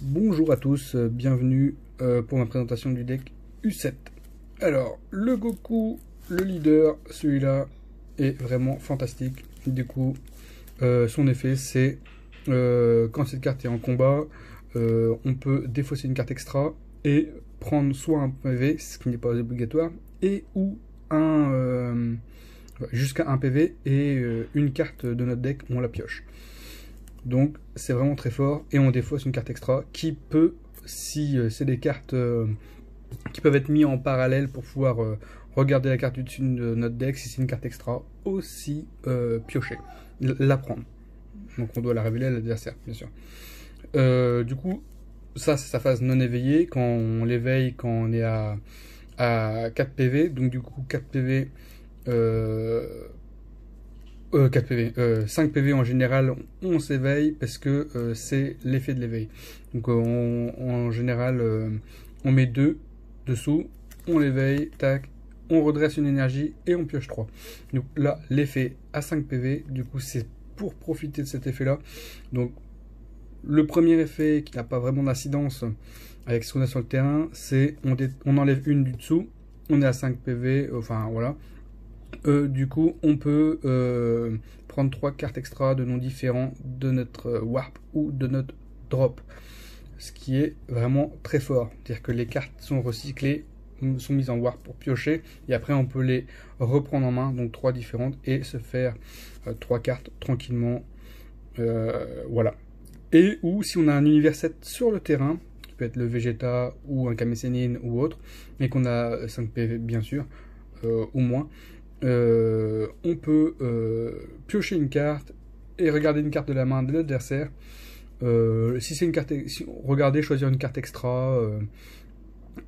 Bonjour à tous, bienvenue pour ma présentation du deck U7. Alors, le Goku, le leader, celui-là est vraiment fantastique. Du coup, son effet c'est quand cette carte est en combat, on peut défausser une carte extra et prendre soit un PV, ce qui n'est pas obligatoire, et ou jusqu'à un PV et une carte de notre deck, on la pioche. Donc c'est vraiment très fort et on défausse une carte extra qui peut, si c'est des cartes qui peuvent être mises en parallèle pour pouvoir regarder la carte du dessus de notre deck, si c'est une carte extra, aussi piocher, la prendre. Donc on doit la révéler à l'adversaire, bien sûr. Du coup, ça c'est sa phase non éveillée. Quand on l'éveille, quand on est à 4 PV, donc du coup 4 PV... 4 PV, 5 PV en général, on s'éveille parce que c'est l'effet de l'éveil. Donc en général, on met 2 dessous, on l'éveille, tac, on redresse une énergie et on pioche 3. Donc là, l'effet à 5 PV, du coup c'est pour profiter de cet effet-là. Donc le premier effet qui n'a pas vraiment d'incidence avec ce qu'on a sur le terrain, c'est on enlève une du dessous, on est à 5 PV, enfin voilà. Du coup, on peut prendre 3 cartes extra de noms différents de notre warp ou de notre drop. Ce qui est vraiment très fort. C'est-à-dire que les cartes sont recyclées, sont mises en warp pour piocher, et après on peut les reprendre en main, donc 3 différentes, et se faire 3 cartes tranquillement. Voilà. Et ou si on a un univers 7 sur le terrain, qui peut être le Vegeta ou un Kame Sennin ou autre, et qu'on a 5 PV bien sûr, ou moins, on peut piocher une carte et regarder une carte de la main de l'adversaire. Si c'est une carte, regardez, choisir une carte extra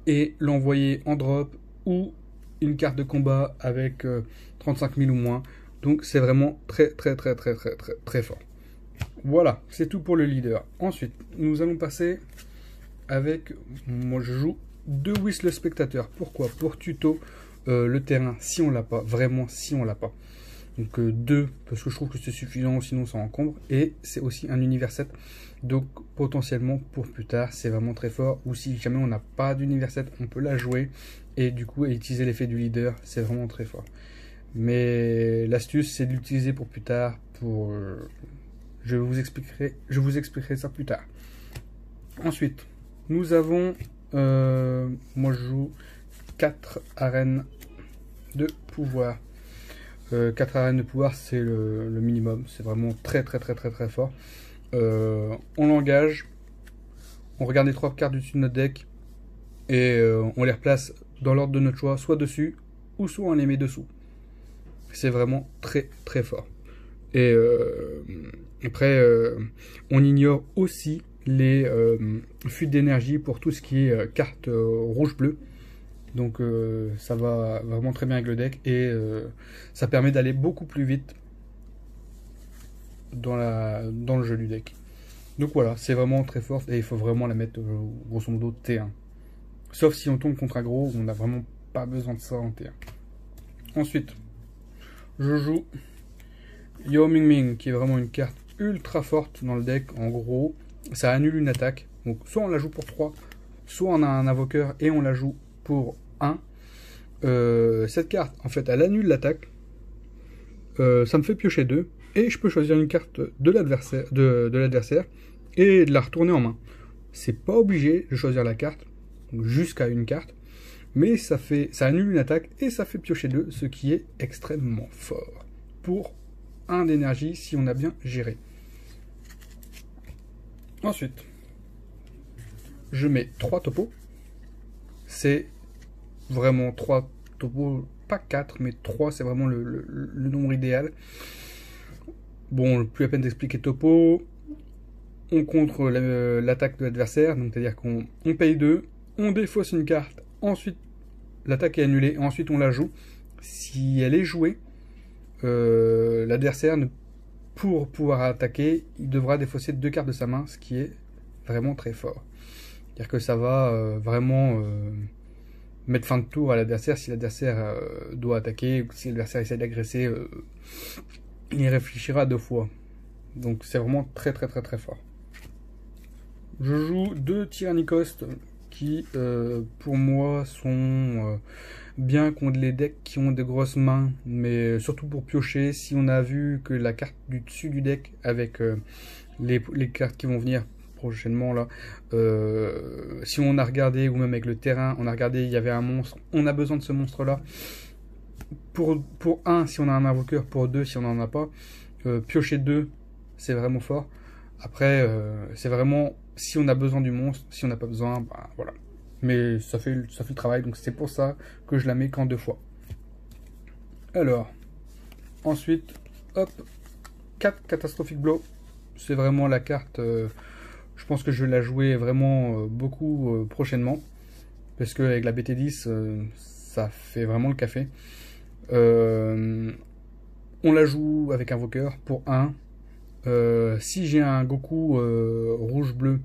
et l'envoyer en drop ou une carte de combat avec 35 000 ou moins. Donc c'est vraiment très très fort. Voilà, c'est tout pour le leader. Ensuite, nous allons passer avec, moi je joue 2 Whistler Spectateur. Pourquoi? Pour tuto le terrain, si on l'a pas, vraiment si on l'a pas. Donc 2, parce que je trouve que c'est suffisant, sinon ça encombre. Et c'est aussi un univers 7, donc potentiellement pour plus tard, c'est vraiment très fort. Ou si jamais on n'a pas d'univers 7, on peut la jouer. Et du coup, utiliser l'effet du leader, c'est vraiment très fort. Mais l'astuce, c'est de l'utiliser pour plus tard. Je vous expliquerai ça plus tard. Ensuite, nous avons... moi je joue 4 arènes de pouvoir. 4 arènes de pouvoir, c'est le minimum. C'est vraiment très fort. On l'engage. On regarde les 3 cartes du dessus de notre deck. Et on les replace dans l'ordre de notre choix. Soit dessus, ou soit on les met dessous. C'est vraiment très fort. Et après, on ignore aussi les fuites d'énergie pour tout ce qui est carte rouge-bleu. Donc ça va vraiment très bien avec le deck et ça permet d'aller beaucoup plus vite dans le jeu du deck. Donc voilà, c'est vraiment très fort et il faut vraiment la mettre grosso modo T1. Sauf si on tombe contre un gros, on n'a vraiment pas besoin de ça en T1. Ensuite, je joue Yao Ming, qui est vraiment une carte ultra forte dans le deck. En gros, ça annule une attaque. Donc soit on la joue pour 3, soit on a un invoqueur et on la joue pour 1. Cette carte, en fait, elle annule l'attaque. Ça me fait piocher 2. Et je peux choisir une carte de l'adversaire et de la retourner en main. C'est pas obligé de choisir la carte, jusqu'à une carte. Mais ça annule une attaque et ça fait piocher 2, ce qui est extrêmement fort. Pour 1 d'énergie si on a bien géré. Ensuite, je mets 3 topos. C'est vraiment 3 topos, pas 4, mais 3, c'est vraiment le nombre idéal. Bon, plus la peine d'expliquer topo. On contre l'attaque de l'adversaire, donc c'est-à-dire qu'on paye 2, on défausse une carte, ensuite l'attaque est annulée, ensuite on la joue. Si elle est jouée, l'adversaire, pour pouvoir attaquer, il devra défausser 2 cartes de sa main, ce qui est vraiment très fort. C'est-à-dire que ça va vraiment mettre fin de tour à l'adversaire si l'adversaire doit attaquer, ou si l'adversaire essaie d'agresser, il y réfléchira 2 fois. Donc c'est vraiment très fort. Je joue 2 Tyrannicost qui, pour moi, sont bien contre les decks qui ont des grosses mains, mais surtout pour piocher. Si on a vu que la carte du dessus du deck, avec les cartes qui vont venir prochainement là, si on a regardé, ou même avec le terrain, on a regardé, il y avait un monstre, on a besoin de ce monstre là. Pour 1, si on a un invoqueur, pour 2, si on n'en a pas. Piocher 2, c'est vraiment fort. Après, c'est vraiment si on a besoin du monstre, si on n'a pas besoin, bah voilà. Mais ça fait le travail, donc c'est pour ça que je la mets qu'en 2 fois. Alors, ensuite, hop, 4 Catastrophic Blow. C'est vraiment la carte, je pense que je vais la jouer vraiment beaucoup prochainement. Parce qu'avec la BT10, ça fait vraiment le café. On la joue avec Invoqueur pour 1. Si j'ai un Goku rouge-bleu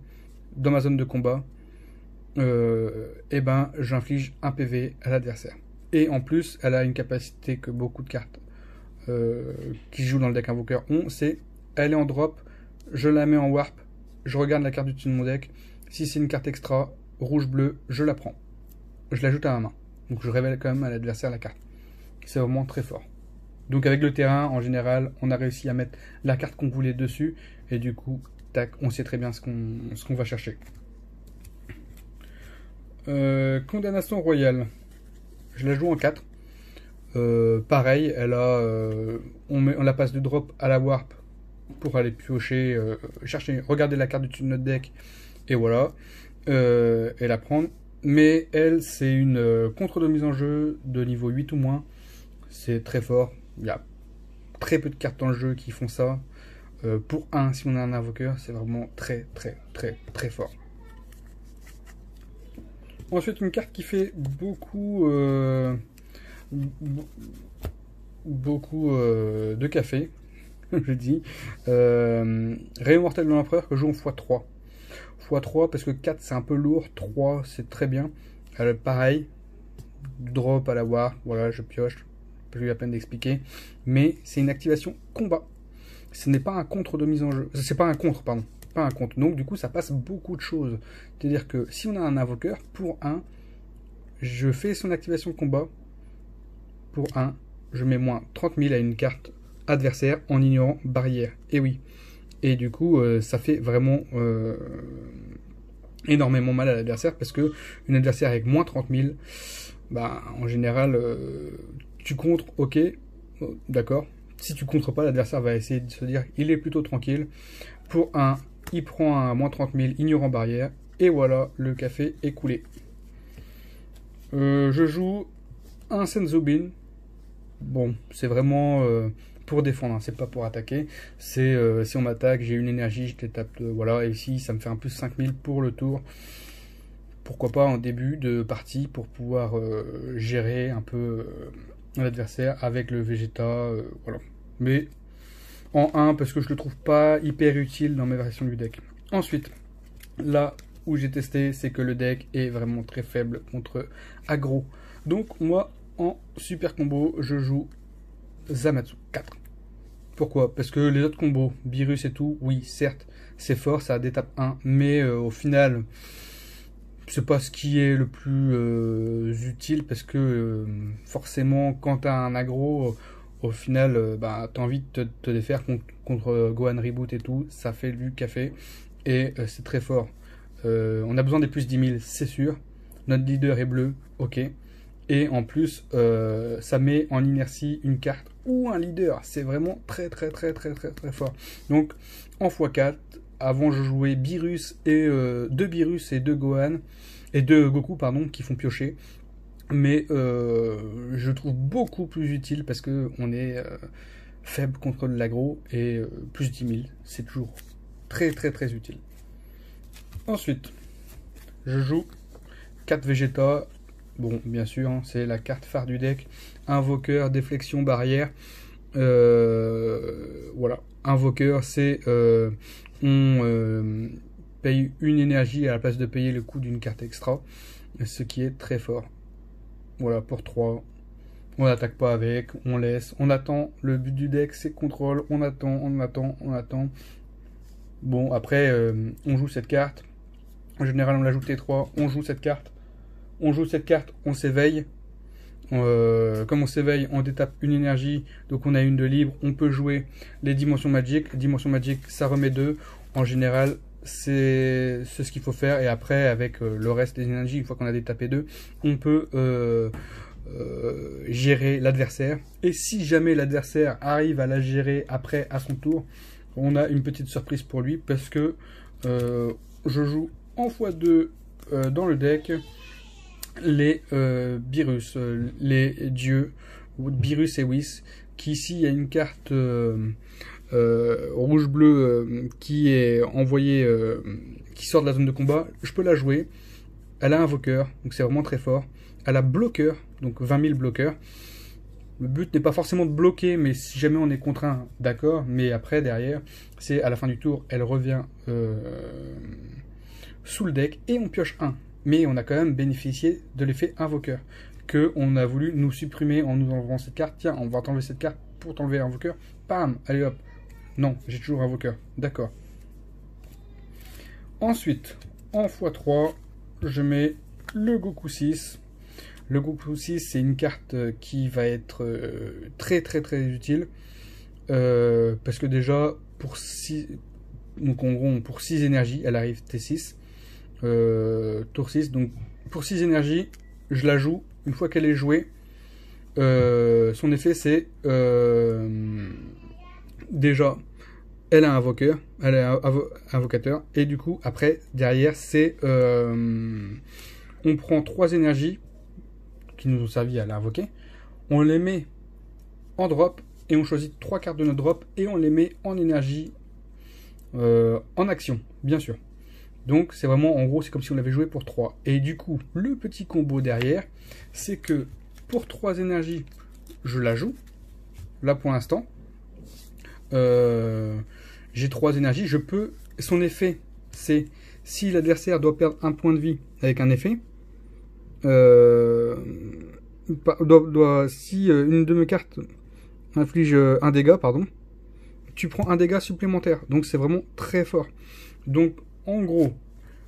dans ma zone de combat, et ben j'inflige 1 PV à l'adversaire. Et en plus, elle a une capacité que beaucoup de cartes qui jouent dans le deck Invoqueur ont, c'est elle est en drop, je la mets en warp, je regarde la carte du dessus de mon deck. Si c'est une carte extra, rouge-bleu, je la prends. Je l'ajoute à ma main. Donc je révèle quand même à l'adversaire la carte. C'est vraiment très fort. Donc avec le terrain, en général, on a réussi à mettre la carte qu'on voulait dessus. Et du coup, tac, on sait très bien ce qu'on va chercher. Condamnation royale. Je la joue en 4. Pareil, elle a, on la passe de drop à la warp pour aller piocher, chercher, regarder la carte du dessus de notre deck. Et voilà. Et la prendre. Mais elle, c'est une contre de mise en jeu de niveau 8 ou moins. C'est très fort. Il y a très peu de cartes dans le jeu qui font ça. Pour 1, si on a un invoqueur, c'est vraiment très fort. Ensuite, une carte qui fait beaucoup de café, je dis. Rayon mortel de l'empereur que je joue en x3. x3 parce que 4 c'est un peu lourd, 3 c'est très bien. Pareil, drop à la war, voilà, je pioche. J'ai eu la peine d'expliquer, mais c'est une activation combat. Ce n'est pas un contre de mise en jeu. C'est pas un contre, pardon. Pas un contre. Donc du coup, ça passe beaucoup de choses. C'est-à-dire que si on a un invoqueur, pour 1, je fais son activation combat. Pour 1, je mets moins 30 000 à une carte adversaire en ignorant barrière. Et oui. Et du coup, ça fait vraiment énormément mal à l'adversaire, parce que une adversaire avec moins 30 000, bah, en général, tu contres, ok, d'accord. Si tu contres pas, l'adversaire va essayer de se dire il est plutôt tranquille. Pour 1, il prend un moins 30 000, ignorant barrière, et voilà, le café est coulé. Je joue un Senzobin. Bon, c'est vraiment pour défendre, hein, c'est pas pour attaquer. C'est si on m'attaque, j'ai une énergie, je te tape, voilà, et ici ça me fait un plus 5000 pour le tour. Pourquoi pas en début de partie pour pouvoir gérer un peu l'adversaire avec le Vegeta, voilà. Mais en 1 parce que je le trouve pas hyper utile dans mes versions du deck. Ensuite, là où j'ai testé, c'est que le deck est vraiment très faible contre aggro. Donc moi, en super combo, je joue Zamatsu 4. Pourquoi? Parce que les autres combos, Virus et tout, oui, certes, c'est fort, ça a des tapes 1, mais au final, c'est pas ce qui est le plus utile, parce que forcément, quand t'as un aggro, au final, bah, t'as envie de te défaire contre Gohan Reboot et tout, ça fait du café, et c'est très fort. On a besoin des plus 10 000, c'est sûr. Notre leader est bleu, ok. Et en plus, ça met en inertie une carte ou un leader. C'est vraiment très fort. Donc, en x4, avant je jouais Beerus et 2 Beerus et 2 Gohan, et 2 Goku, pardon, qui font piocher. Mais je trouve beaucoup plus utile parce que on est faible contre l'aggro, et plus 10 000, c'est toujours très utile. Ensuite, je joue 4 Vegeta. Bon, bien sûr, hein, c'est la carte phare du deck. Invoqueur, déflexion, barrière. Voilà. Invoqueur, c'est on paye une énergie à la place de payer le coût d'une carte extra. Ce qui est très fort. Voilà, pour 3. On n'attaque pas avec, on laisse, on attend. Le but du deck, c'est contrôle. On attend. Bon, après, on joue cette carte En général, on l'ajoute T3, on joue cette carte. On s'éveille. Comme on s'éveille, on détape une énergie, donc on a une de libre. On peut jouer les dimensions magiques. Dimension magique, ça remet 2. En général, c'est ce qu'il faut faire. Et après, avec le reste des énergies, une fois qu'on a détapé 2, on peut gérer l'adversaire. Et si jamais l'adversaire arrive à la gérer après à son tour, on a une petite surprise pour lui, parce que je joue en x2 dans le deck les Beerus, les dieux, Beerus et Whis, qui ici il y a une carte rouge-bleu qui est envoyée, qui sort de la zone de combat. Je peux la jouer. Elle a invoqueur, donc c'est vraiment très fort. Elle a bloqueur, donc 20 000 bloqueurs. Le but n'est pas forcément de bloquer, mais si jamais on est contraint, d'accord. Mais après, derrière, c'est à la fin du tour, elle revient sous le deck et on pioche 1. Mais on a quand même bénéficié de l'effet invoqueur que on a voulu nous supprimer en nous enlevant cette carte. Tiens, on va t'enlever cette carte pour t'enlever invoqueur. Pam, allez hop. Non, j'ai toujours invoqueur. D'accord. Ensuite, en x3, je mets le Goku 6. Le Goku 6, c'est une carte qui va être très utile. Parce que déjà, pour 6, donc en gros, pour 6 énergies, elle arrive T6. Tour 6, donc pour 6 énergies, je la joue. Une fois qu'elle est jouée, son effet c'est déjà elle a un invoqueur, elle a un invocateur, et du coup après derrière c'est on prend 3 énergies qui nous ont servi à l'invoquer, on les met en drop et on choisit 3 cartes de notre drop et on les met en énergie en action, bien sûr. Donc c'est vraiment, en gros, c'est comme si on l'avait joué pour 3. Et du coup, le petit combo derrière, c'est que pour 3 énergies, je la joue. Là pour l'instant, j'ai 3 énergies. Je peux. Son effet, c'est si l'adversaire doit perdre un point de vie avec un effet, si une de mes cartes inflige un dégât, pardon, tu prends un dégât supplémentaire. Donc c'est vraiment très fort. Donc en gros,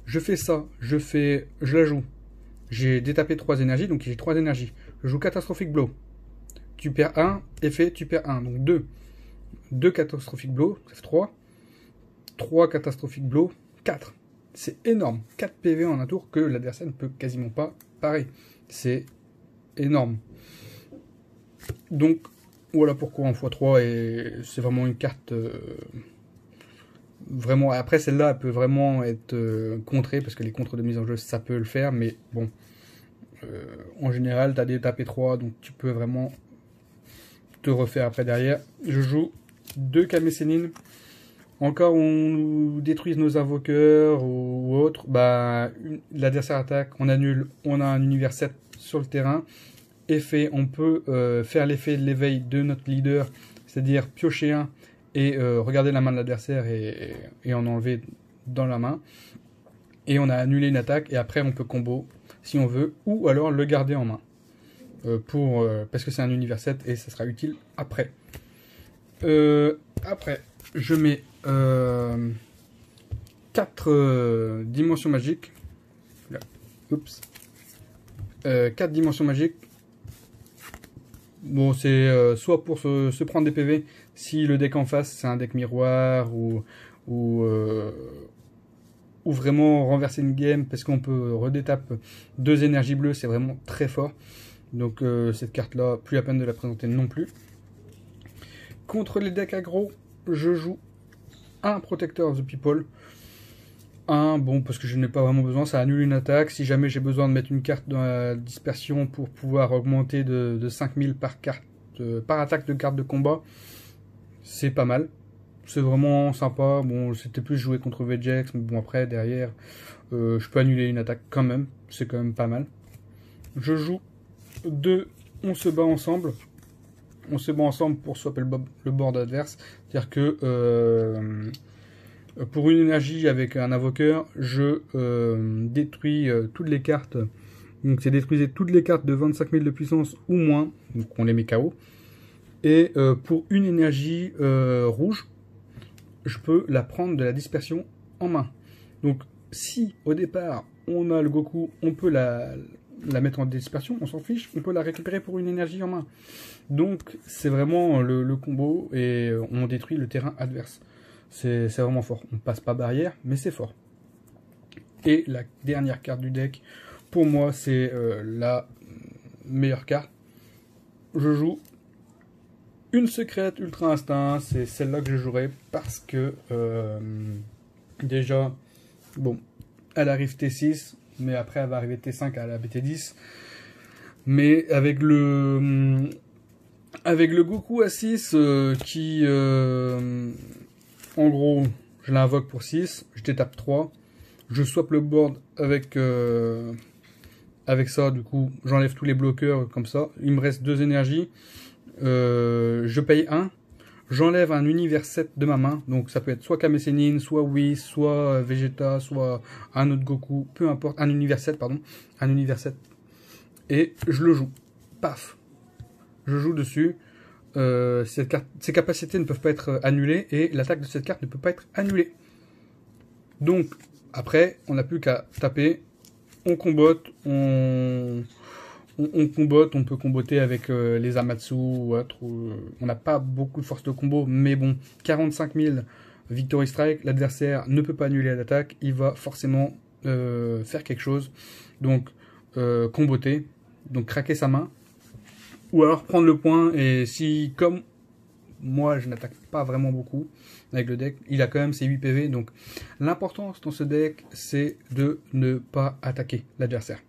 je fais ça, je la joue. J'ai détapé 3 énergies, donc j'ai 3 énergies. Je joue Catastrophic Blow. Tu perds 1, effet, tu perds 1. Donc 2. 2 Catastrophic Blow, ça fait 3. 3 Catastrophic Blow, 4. C'est énorme. 4 PV en un tour que l'adversaire ne peut quasiment pas parer. C'est énorme. Donc, voilà pourquoi en x3, et c'est vraiment une carte... vraiment, après celle-là elle peut vraiment être contrée parce que les contres de mise en jeu ça peut le faire, mais bon en général tu as des tapés 3 donc tu peux vraiment te refaire après derrière. Je joue 2 Kamesénine en cas où on détruise nos invoqueurs ou autre, bah l'adversaire attaque, on annule, on a un univers 7 sur le terrain. Effet, on peut faire l'effet de l'éveil de notre leader, c'est-à-dire piocher un et regarder la main de l'adversaire et en enlever dans la main. Et on a annulé une attaque et après on peut combo si on veut, ou alors le garder en main. Parce que c'est un univers 7 et ça sera utile après. Après, je mets 4 dimensions magiques. Là. Oups. 4 dimensions magiques. Bon, c'est soit pour se prendre des PV, si le deck en face c'est un deck miroir, ou vraiment renverser une game, parce qu'on peut redétape 2 énergies bleues, c'est vraiment très fort. Donc cette carte là, plus la peine de la présenter non plus. Contre les decks aggro, je joue un Protector of the People. Bon, parce que je n'ai pas vraiment besoin, ça annule une attaque. Si jamais j'ai besoin de mettre une carte dans la dispersion pour pouvoir augmenter de 5000 par carte, par attaque de carte de combat, c'est pas mal. C'est vraiment sympa. Bon, c'était plus joué contre Vegex, mais bon, après, derrière, je peux annuler une attaque quand même. C'est quand même pas mal. Je joue 2, on se bat ensemble. On se bat ensemble pour swapper le board adverse. C'est-à-dire que pour une énergie avec un invoqueur, je détruis toutes les cartes. Donc c'est détruisez toutes les cartes de 25 000 de puissance ou moins. Donc on les met KO. Et pour une énergie rouge, je peux la prendre de la dispersion en main. Donc si au départ on a le Goku, on peut la mettre en dispersion, on s'en fiche, on peut la récupérer pour une énergie en main. Donc c'est vraiment le combo et on détruit le terrain adverse. C'est vraiment fort. On passe pas barrière, mais c'est fort. Et la dernière carte du deck, pour moi, c'est la meilleure carte. Je joue une secrète Ultra Instinct, c'est celle-là que je jouerai parce que déjà, bon, elle arrive T6, mais après elle va arriver T5 à la BT10. Mais avec le Goku à 6 qui, en gros, je l'invoque pour 6, je détape 3, je swap le board avec ça, du coup j'enlève tous les bloqueurs comme ça, il me reste 2 énergies, je paye 1, j'enlève un univers 7 de ma main, donc ça peut être soit Kame Sennin, soit Whis, soit Vegeta, soit un autre Goku, peu importe, un univers 7, pardon, un univers 7, et je le joue, paf, je joue dessus. Cette carte, ses capacités ne peuvent pas être annulées et l'attaque de cette carte ne peut pas être annulée. Donc après, on n'a plus qu'à taper, on combotte, on combotte, on peut combotter avec les Amatsu ou autre. On n'a pas beaucoup de force de combo, mais bon, 45 000 Victory Strike, l'adversaire ne peut pas annuler l'attaque, il va forcément faire quelque chose. Donc combotter, donc craquer sa main. Ou alors prendre le point, et si, comme moi je n'attaque pas vraiment beaucoup avec le deck, il a quand même ses 8 PV, donc l'importance dans ce deck c'est de ne pas attaquer l'adversaire.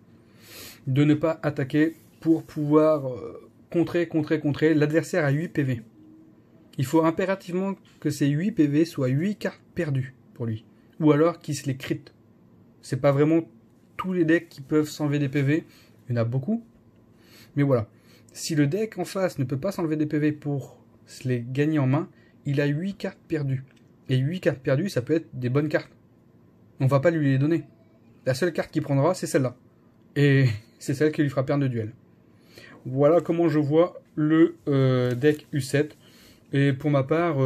De ne pas attaquer pour pouvoir contrer, l'adversaire a 8 PV. Il faut impérativement que ces 8 PV soient 8 cartes perdues pour lui, ou alors qu'il se les crit. C'est pas vraiment tous les decks qui peuvent s'enlever des PV, il y en a beaucoup, mais voilà. Si le deck en face ne peut pas s'enlever des PV pour se les gagner en main, il a 8 cartes perdues. Et 8 cartes perdues, ça peut être des bonnes cartes. On va pas lui les donner. La seule carte qu'il prendra, c'est celle-là. Et c'est celle qui lui fera perdre de duel. Voilà comment je vois le deck U7. Et pour ma part,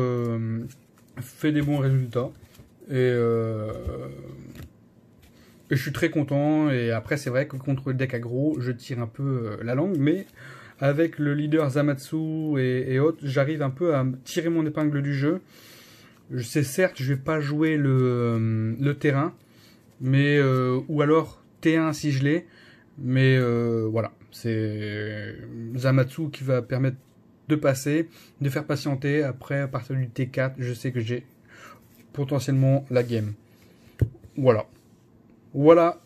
fait des bons résultats. Et je suis très content. Et après, c'est vrai que contre le deck aggro, je tire un peu la langue. Mais avec le leader Zamatsu et autres, j'arrive un peu à tirer mon épingle du jeu. Je sais, certes, je vais pas jouer le terrain, mais ou alors T1 si je l'ai, mais voilà, c'est Zamatsu qui va permettre de passer, de faire patienter. Après, à partir du T4, je sais que j'ai potentiellement la game. Voilà. Voilà